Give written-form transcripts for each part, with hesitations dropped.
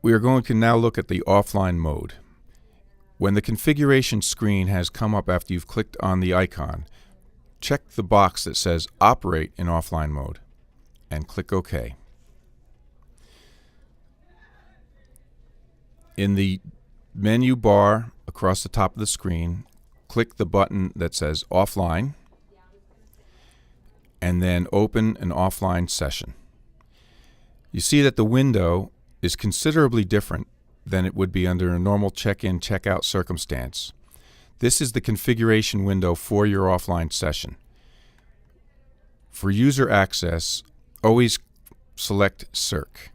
We are going to now look at the offline mode. When the configuration screen has come up after you've clicked on the icon, check the box that says Operate in offline mode and click OK. In the menu bar across the top of the screen, click the button that says Offline and then open an offline session. You see that the window is considerably different than it would be under a normal check-in, check-out circumstance. This is the configuration window for your offline session. For user access, always select Circ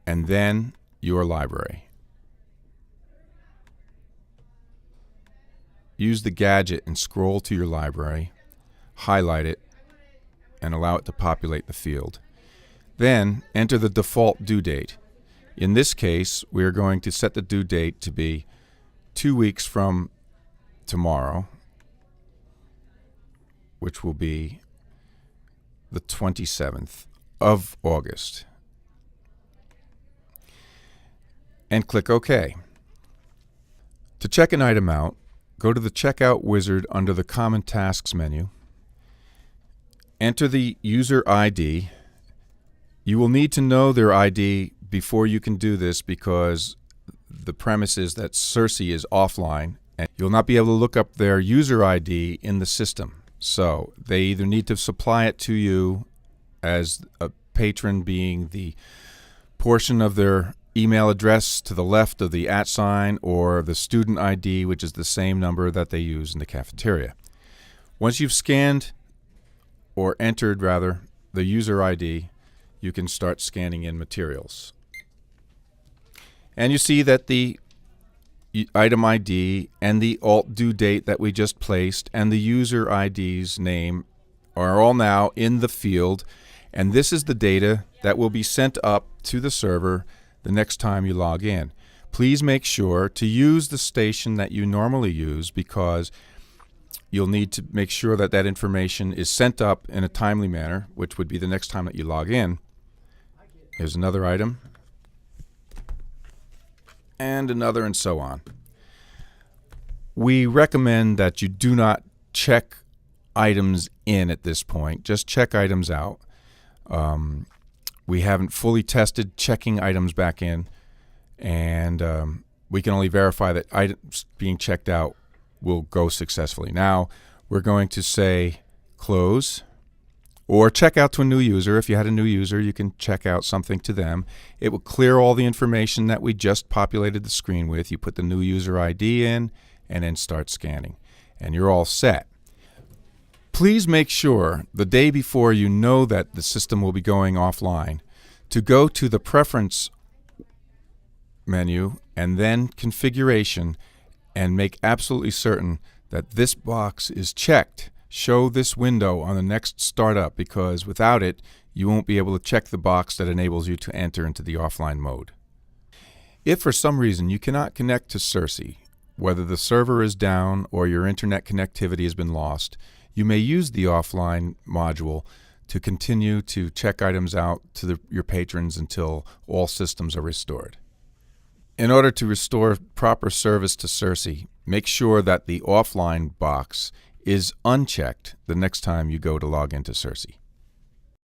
and then your library. Use the gadget and scroll to your library, highlight it, and allow it to populate the field. Then enter the default due date. In this case, we are going to set the due date to be 2 weeks from tomorrow, which will be the 27th of August. And click OK. To check an item out, go to the Checkout wizard under the Common Tasks menu. Enter the user ID. You will need to know their ID before you can do this because the premise is that Circe is offline and you'll not be able to look up their user ID in the system. So they either need to supply it to you as a patron, being the portion of their email address to the left of the @ sign, or the student ID, which is the same number that they use in the cafeteria. Once you've scanned or entered rather the user ID, you can start scanning in materials. And you see that the item ID and the alt due date that we just placed and the user ID's name are all now in the field, and this is the data that will be sent up to the server the next time you log in. Please make sure to use the station that you normally use because you'll need to make sure that that information is sent up in a timely manner, which would be the next time that you log in. Here's another item, and another, and so on. We recommend that you do not check items in at this point. Just check items out. We haven't fully tested checking items back in, and we can only verify that items being checked out will go successfully. Now we're going to say close or check out to a new user. If you had a new user, you can check out something to them. It will clear all the information that we just populated the screen with. You put the new user ID in and then start scanning, and you're all set. Please make sure the day before you know that the system will be going offline to go to the Preference menu and then Configuration and make absolutely certain that this box is checked. Show this window on the next startup, because without it, you won't be able to check the box that enables you to enter into the offline mode. If for some reason you cannot connect to Circe, whether the server is down or your internet connectivity has been lost, you may use the offline module to continue to check items out to your patrons until all systems are restored. In order to restore proper service to Circe, make sure that the offline box is unchecked the next time you go to log into Circe.